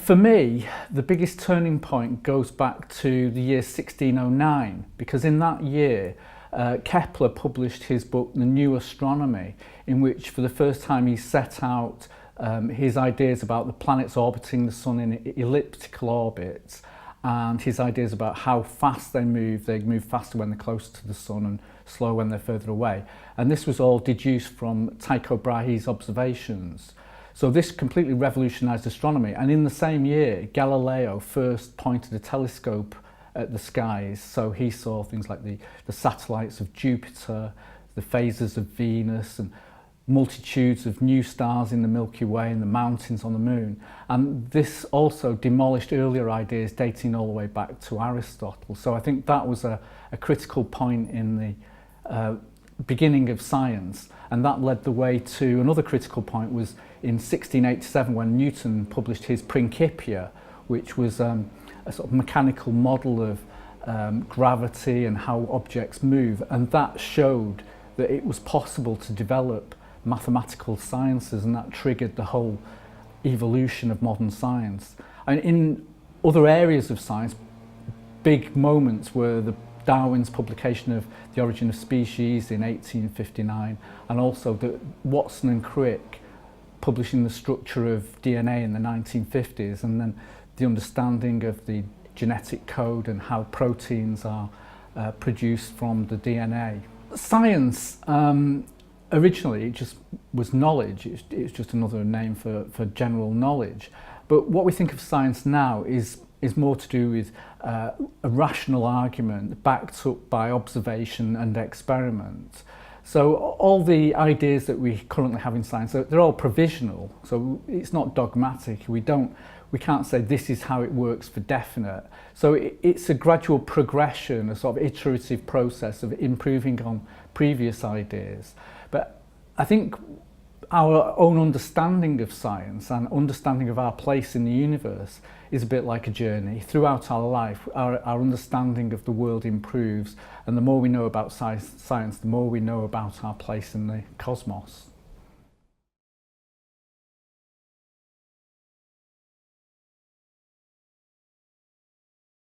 For me, the biggest turning point goes back to the year 1609, because in that year Kepler published his book The New Astronomy, in which for the first time he set out his ideas about the planets orbiting the sun in elliptical orbits, and his ideas about how fast they move. They move faster when they're closer to the sun and slower when they're further away. And this was all deduced from Tycho Brahe's observations. So this completely revolutionised astronomy. And in the same year, Galileo first pointed a telescope at the skies. So he saw things like the satellites of Jupiter, the phases of Venus, and multitudes of new stars in the Milky Way and the mountains on the moon. And this also demolished earlier ideas dating all the way back to Aristotle. So I think that was a critical point in the beginning of science, and that led the way to another critical point was in 1687 when Newton published his Principia, which was a sort of mechanical model of gravity and how objects move, and that showed that it was possible to develop mathematical sciences, and that triggered the whole evolution of modern science. And in other areas of science, big moments were Darwin's publication of The Origin of Species in 1859, and also Watson and Crick publishing the structure of DNA in the 1950s, and then the understanding of the genetic code and how proteins are produced from the DNA. Science originally it just was knowledge. It's just another name for general knowledge. But what we think of science now is more to do with a rational argument backed up by observation and experiment. So all the ideas that we currently have in science, they're all provisional. So it's not dogmatic. We can't say this is how it works for definite. So it's a gradual progression, a sort of iterative process of improving on previous ideas. But I think our own understanding of science and understanding of our place in the universe is a bit like a journey. Throughout our life, our understanding of the world improves, and the more we know about science, the more we know about our place in the cosmos.